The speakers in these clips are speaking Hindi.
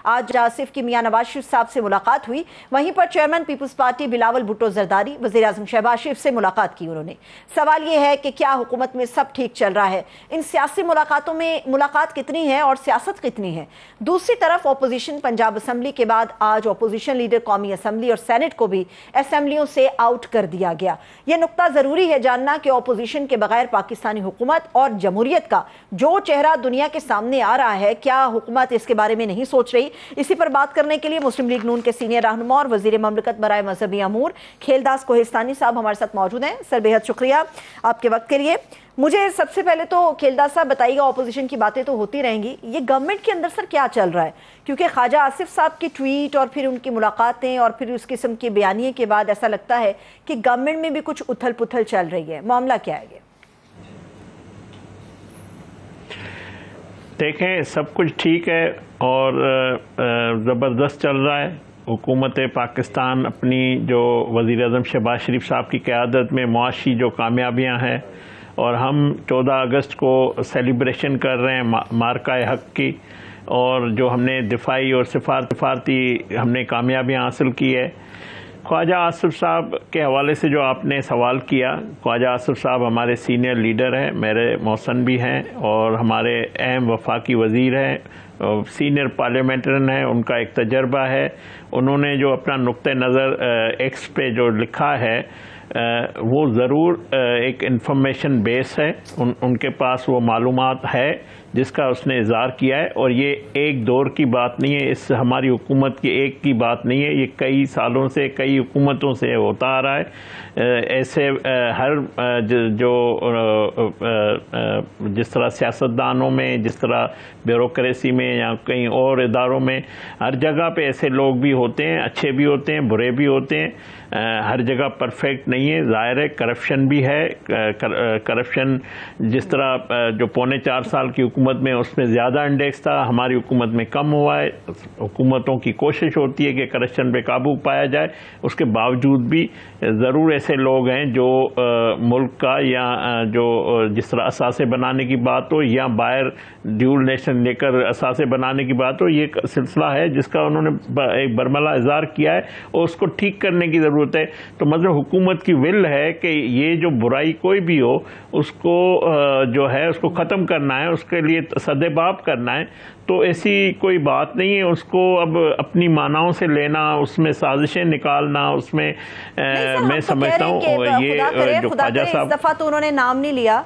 आज आसिफ की मियां नवाज शरीफ साहब से मुलाकात हुई। वहीं पर chairman People's Party Bilawal Bhutto Zardari वज़ीर आज़म शहबाज शरीफ से मुलाकात की उन्होंने। सवाल यह है कि क्या हुकूमत में सब ठीक चल रहा है? इन सियासी मुलाकातों में मुलाकात कितनी है और सियासत कितनी है? दूसरी तरफ अपोजिशन पंजाब असम्बली के बाद आज अपोजिशन लीडर कौमी असम्बली और सेनेट को भी असम्बलियों से आउट कर दिया गया। यह नुकता जरूरी है जानना कि अपोजिशन के बगैर पाकिस्तानी हुकूमत और जमहूरियत का जो चेहरा दुनिया के सामने आ रहा है, क्या हुकूमत इसके बारे में नहीं सोच रही? इसी पर बात करने के लिए मुस्लिम लीग नून के सीनियर रहनुमा और वजीर ममलकत बराए मजहबी अमूर खेलदास कोहिस्तानी साहब हमारे साथ मौजूद हैं। सर, बेहद शुक्रिया आपके वक्त के लिए। मुझे सबसे पहले तो खेलदास साहब बताइएगा, ऑपोजिशन की बातें तो होती रहेंगी, ये गवर्नमेंट के अंदर सर क्या चल रहा है? क्योंकि ख्वाजा आसिफ साहब की ट्वीट और फिर उनकी मुलाकातें और फिर उस किस्म के बयानिए के बाद ऐसा लगता है कि गवर्नमेंट में भी कुछ उथल पुथल चल रही है। मामला क्या है ये? देखें, सब कुछ ठीक है और ज़बरदस्त चल रहा है। हुकूमत पाकिस्तान अपनी जो वज़ीर आज़म शहबाज शरीफ साहब की क़यादत में मुआशी जो कामयाबियां हैं, और हम 14 अगस्त को सेलिब्रेशन कर रहे हैं मार्का हक़ की, और जो हमने दिफाई और सिफारती हमने कामयाबियां हासिल की है। ख्वाजा आसिफ साहब के हवाले से जो आपने सवाल किया, ख्वाजा आसिफ साहब हमारे सीनियर लीडर हैं, मेरे मौसन भी हैं और हमारे अहम वफाकी वज़ीर हैं, सीनियर पार्लियामेंटरियन हैं, उनका एक तजर्बा है। उन्होंने जो अपना नुक्ते नज़र एक्स पे जो लिखा है वो ज़रूर एक इंफॉर्मेशन बेस है, उनके पास वो मालूमात है जिसका उसने इज़हार किया है। और ये एक दौर की बात नहीं है, इस हमारी हुकूमत की एक की बात नहीं है, ये कई सालों से कई हुकूमतों से होता आ रहा है। ऐसे हर जो जिस तरह सियासतदानों में, जिस तरह ब्यूरोक्रेसी में या कहीं और इदारों में, हर जगह पे ऐसे लोग भी होते हैं, अच्छे भी होते हैं, बुरे भी होते हैं। हर जगह परफेक्ट नहीं है, ज़ाहिर है करप्शन भी है। करप्शन जिस तरह जो 4.25 साल की हुकूमत में उसमें ज़्यादा इंडेक्स था, हमारी हुकूमत में कम हुआ है। हुकूमतों की कोशिश होती है कि करप्शन पे काबू पाया जाए, उसके बावजूद भी ज़रूर ऐसे लोग हैं जो मुल्क का या जो जिस तरह असासे बनाने की बात हो या बाहर ड्यूल नेशन लेकर असासे बनाने की बात हो, ये सिलसिला है जिसका उन्होंने एक बरमला इज़हार किया है और उसको ठीक करने की ज़रूरत है। तो मतलब हुकूमत की विल है कि ये जो बुराई कोई भी हो उसको जो है उसको ख़त्म करना है, उसके लिए सदेबाप करना है। तो ऐसी कोई बात नहीं है उसको अब अपनी मानाओं से लेना, उसमें साजिशें निकालना, उसमें मैं समझता हूँ ये जो ख्वाजा साहब, इस दफ़ा तो उन्होंने नाम नहीं लिया।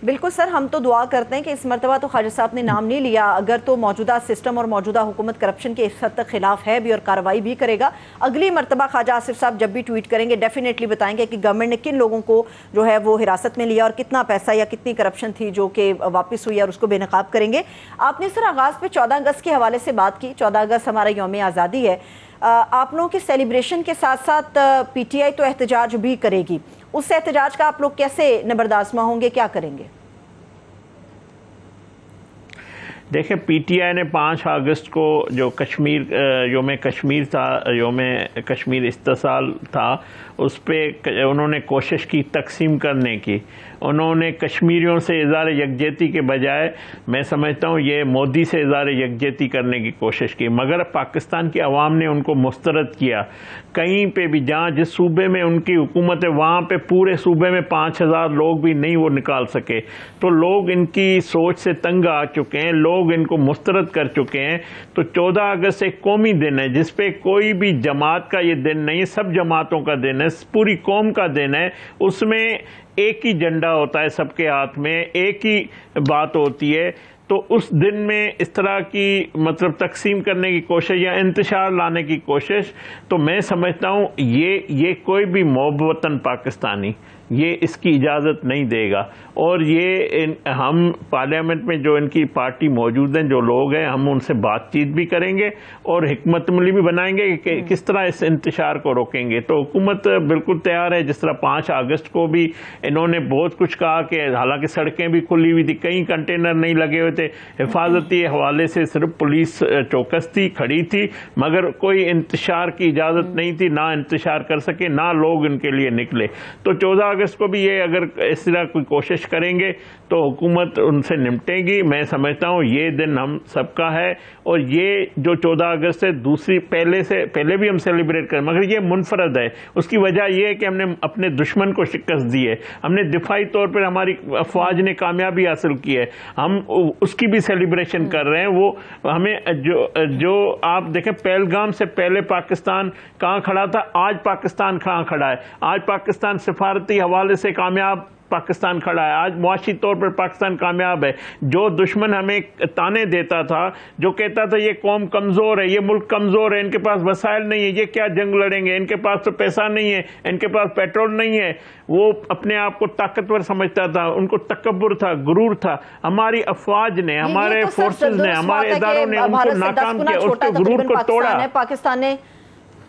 बिल्कुल सर, हम तो दुआ करते हैं कि इस मरतबा तो ख्वाजा साहब ने नाम नहीं लिया। अगर तो मौजूदा सिस्टम और मौजूदा हुकूमत करप्शन के इस हद तक खिलाफ है भी और कार्रवाई भी करेगा। अगली मरतबा ख्वाजा आसिफ साहब जब भी ट्वीट करेंगे डेफिनेटली बताएंगे कि गवर्नमेंट ने किन लोगों को जो है वो हिरासत में लिया और कितना पैसा या कितनी करप्शन थी जो कि वापस हुई और उसको बेनकाब करेंगे। आपने सर आगाज़ पे 14 अगस्त के हवाले से बात की। 14 अगस्त हमारा यौम आज़ादी है। आप लोगों के सेलिब्रेशन के साथ साथ PTI तो एहतजाज भी करेगी। उस एहतजाज का आप लोग कैसे नबरदाश्त होंगे, क्या करेंगे? देखें, PTI ने 5 अगस्त को जो कश्मीर योम कश्मीर था, योम कश्मीर इस्तिसाल था, उस पर उन्होंने कोशिश की तकसीम करने की। उन्होंने कश्मीरियों से इज़हार यकजहती के बजाय मैं समझता हूँ ये मोदी से इज़हार यकजहती करने की कोशिश की, मगर पाकिस्तान की आवाम ने उनको मुस्तरद किया। कहीं पे भी जहाँ जिस सूबे में उनकी हुकूमत है वहाँ पे पूरे सूबे में 5000 लोग भी नहीं वो निकाल सके। तो लोग इनकी सोच से तंग आ चुके हैं, लोग इनको मुस्तरद कर चुके हैं। तो 14 अगस्त एक कौमी दिन है जिसपे कोई भी जमात का ये दिन नहीं, सब जमातों का दिन है, पूरी कौम का दिन है। उसमें एक ही झंडा होता है सबके हाथ में, एक ही बात होती है। तो उस दिन में इस तरह की मतलब तकसीम करने की कोशिश या इंतशार लाने की कोशिश, तो मैं समझता हूँ ये कोई भी मोहब्बत वतन पाकिस्तानी ये इसकी इजाज़त नहीं देगा। और ये हम पार्लियामेंट में जो इनकी पार्टी मौजूद हैं, जो लोग हैं, हम उनसे बातचीत भी करेंगे और हिकमतअमली भी बनाएंगे कि किस तरह इस इंतशार को रोकेंगे। तो हुकूमत बिल्कुल तैयार है। जिस तरह 5 अगस्त को भी इन्होंने बहुत कुछ कहा कि हालांकि सड़कें भी खुली हुई थी, कहीं कंटेनर नहीं लगे हुए थे, हिफाजती हवाले से सिर्फ पुलिस चौकस थी, खड़ी थी, मगर कोई इंतशार की इजाज़त नहीं थी, ना इंतशार कर सके, ना लोग इनके लिए निकले। तो 14 अगस्त को भी ये अगर इस तरह कोई कोशिश करेंगे तो हुकूमत उनसे निपटेगी। मैं समझता हूँ ये दिन हम सबका है, और ये जो 14 अगस्त है दूसरी पहले भी हम सेलिब्रेट करें, मगर ये मुनफरद है। उसकी वजह यह है कि हमने अपने दुश्मन को शिकस्त दी है, हमने दिफाई तौर पर हमारी अफवाज ने कामयाबी हासिल की है, हम उसकी भी सेलिब्रेशन कर रहे हैं। वो हमें जो आप देखें, पहलगाम से पहले पाकिस्तान कहाँ खड़ा था, आज पाकिस्तान कहाँ खड़ा है। आज पाकिस्तान सिफारती हवाले से कामयाब पाकिस्तान खड़ा है, आज मुआशी तौर पर पाकिस्तान कामयाब है। जो दुश्मन हमें ताने देता था, जो कहता था ये कौम कमजोर है, ये मुल्क कमजोर है, इनके पास वसाइल नहीं है, ये क्या जंग लड़ेंगे, इनके पास तो पैसा नहीं है, इनके पास पेट्रोल नहीं है, वो अपने आप को ताकतवर समझता था, उनको तकब्बुर था, गुरूर था। हमारी अफवाज ने, हमारे फोर्सेस ने, हमारे इदारों ने उनको नाकाम किया, उसके गुरूर को तोड़ा। पाकिस्तान ने,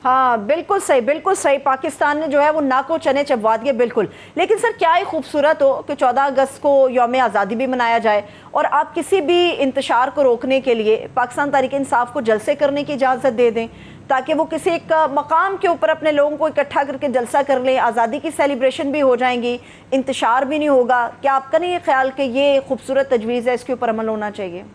हाँ बिल्कुल सही, पाकिस्तान ने जो है वो नाको चने चबवा दिए, बिल्कुल। लेकिन सर क्या ही खूबसूरत हो कि 14 अगस्त को यौम आज़ादी भी मनाया जाए, और आप किसी भी इंतशार को रोकने के लिए पाकिस्तान तहरीक इंसाफ को जलसे करने की इजाज़त दे दें, ताकि वो किसी एक मकाम के ऊपर अपने लोगों को इकट्ठा करके जलसा कर लें, आज़ादी की सेलिब्रेशन भी हो जाएंगी, इंतशार भी नहीं होगा। क्या आपका नहीं ये ख्याल कि ये खूबसूरत तजवीज़ है, इसके ऊपर अमल होना चाहिए?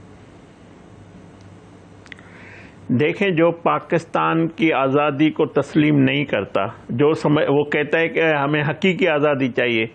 देखें, जो पाकिस्तान की आज़ादी को तस्लीम नहीं करता, जो वो कहता है कि हमें हकीकी आज़ादी चाहिए,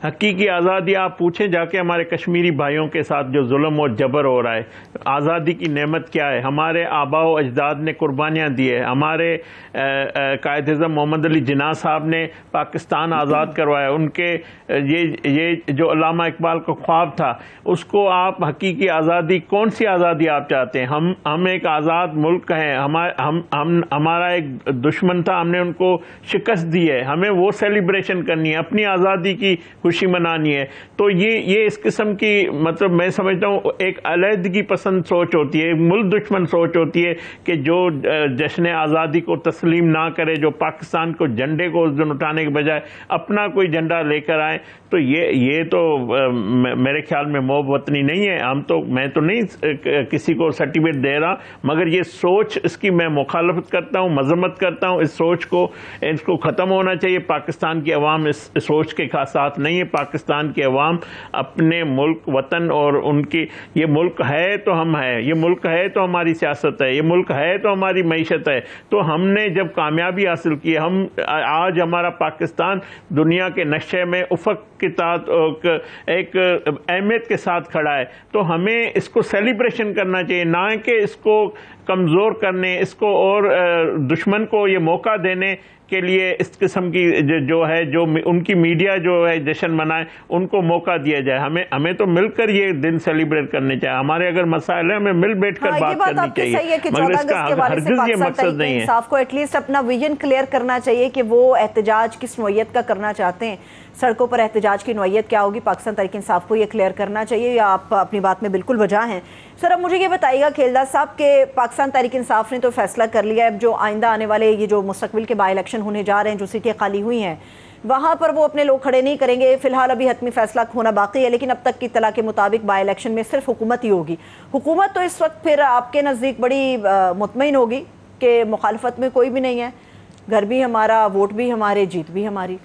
हकीकी आज़ादी आप पूछें जाके हमारे कश्मीरी भाइयों के साथ जो जुल्म और जबर हो रहा है, आज़ादी की नेमत क्या है। हमारे आबाओ अजदाद ने कुर्बानियाँ दी है, हमारे कायद-ए-आज़म मोहम्मद अली जिन्ना साहब ने पाकिस्तान आज़ाद करवाया, उनके ये जो अल्लामा इकबाल का ख्वाब था, उसको आप हकीकी आज़ादी, कौन सी आज़ादी आप चाहते हैं? हम एक आज़ाद मुल्क हैं, हमारा एक दुश्मन था, हमने उनको शिकस्त दी है, हमें वो सेलिब्रेशन करनी है, अपनी आज़ादी की खुशी मनानी है। तो ये इस किस्म की, मतलब मैं समझता हूँ एक अलहदगी पसंद सोच होती है, एक मुल्क दुश्मन सोच होती है कि जो जश्न आज़ादी को तस्लीम ना करे, जो पाकिस्तान को झंडे को उस दिन उठाने के बजाय अपना कोई झंडा लेकर आए, तो ये तो मेरे ख्याल में मोब वतनी नहीं है। मैं तो नहीं किसी को सर्टिफिकेट दे रहा, मगर ये सोच, इसकी मैं मुखालफत करता हूँ, मजम्मत करता हूँ। इस सोच को, इसको ख़त्म होना चाहिए। पाकिस्तान की अवाम इस सोच के साथ नहीं है। पाकिस्तान की अवाम अपने मुल्क, वतन और उनकी, ये मुल्क है तो हम हैं, ये मुल्क है तो हमारी सियासत है, ये मुल्क है तो हमारी मईशत है। तो हमने जब कामयाबी हासिल की, हम आज हमारा पाकिस्तान दुनिया के नक्शे में उफक के साथ एक अहमियत के साथ खड़ा है, तो हमें इसको सेलिब्रेशन करना चाहिए, ना कि इसको कमज़ोर करने, इसको और दुश्मन को ये मौका देने के लिए इस किस्म की जो उनकी मीडिया जो है जश्न मनाए, उनको मौका दिया जाए। हमें तो मिलकर ये दिन सेलिब्रेट करने चाहिए। हमारे अगर मसाइल है, हमें मिल बैठकर बात करनी चाहिए, मगर इसका हरगिज़ ये मकसद नहीं है। आपको एटलीस्ट अपना विजन क्लियर करना चाहिए कि वो एहतजाज किस नौयत का करना चाहते हैं, सड़कों पर एहतजाज की नौयत क्या होगी, पाकिस्तान तहरीक इंसाफ को ये क्लियर करना चाहिए, या आप अपनी बात में बिल्कुल वजह हैं। सर अब मुझे ये बताइएगा खेलदार साहब के पाकिस्तान तहरीक इंसाफ ने तो फैसला कर लिया है, जो आइंदा आने वाले ये जो मुस्तकबिल के बाई इलेक्शन होने जा रहे हैं, जो सीटें खाली हुई हैं, वहाँ पर वो अपने लोग खड़े नहीं करेंगे। फिलहाल अभी हतमी फैसला होना बाकी है, लेकिन अब तक की इत्तला के मुताबिक बाई इलेक्शन में सिर्फ हुकूमत ही होगी। हुकूमत तो इस वक्त फिर आपके नज़दीक बड़ी मुतमईन होगी कि मुखालफत में कोई भी नहीं है, घर भी हमारा, वोट भी हमारे, जीत भी हमारी।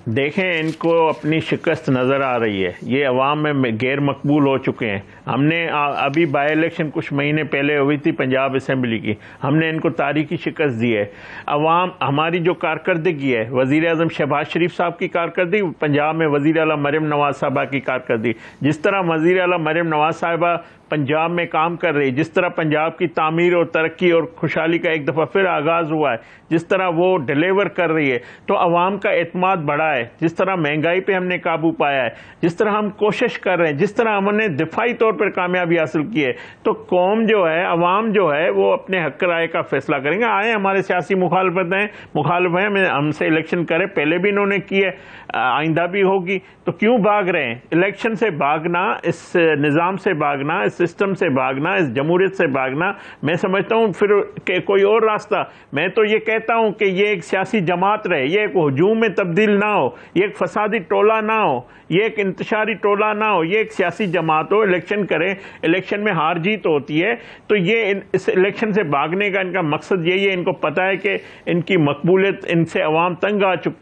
देखें, इनको अपनी शिकस्त नज़र आ रही है, ये अवाम में गैर मकबूल हो चुके हैं। हमने अभी बाई इलेक्शन कुछ महीने पहले हुई थी पंजाब असम्बली की, हमने इनको तारीखी शिकस्त दी है। अवाम, हमारी जो कारकर्दगी है, वज़ीर आज़म शहबाज शरीफ साहब की कारकर्दगी, पंजाब में वज़ीर आला मरियम नवाज साहबा की कारकर्दगी, जिस तरह वज़ीर आला मरियम नवाज साहबा पंजाब में काम कर रही, जिस तरह पंजाब की तामीर और तरक्की और खुशहाली का एक दफ़ा फिर आगाज़ हुआ है, जिस तरह वो डिलीवर कर रही है, तो अवाम का एतमाद बढ़ा है। जिस तरह महंगाई पे हमने काबू पाया है, जिस तरह हम कोशिश कर रहे हैं, जिस तरह हमने दिफाई तौर पर कामयाबी हासिल की है, तो कौम जो है, अवाम जो है, वो अपने हक राय का फैसला करेंगे। आए हमारे सियासी मुखालफत हैं, हमसे इलेक्शन करें, पहले भी इन्होंने की है, आइंदा भी होगी, तो क्यों भाग रहे हैं? इलेक्शन से भागना, इस निज़ाम से भागना, इस सिस्टम से भागना, इस जमहूरियत से भागना, मैं समझता हूँ फिर कोई और रास्ता। मैं तो ये कहता हूँ कि ये एक सियासी जमात रहे, ये एक हुजूम में तब्दील ना हो, ये एक फसादी टोला ना हो, ये एक इंतशारी टोला ना हो, ये एक सियासी जमात हो। इलेक्शन करें, इलेक्शन में हार जीत होती है, तो ये इस इलेक्शन से भागने का इनका मकसद यही है। इनको पता है कि इनकी मकबूलियत, इनसे अवाम तंग आ चुकी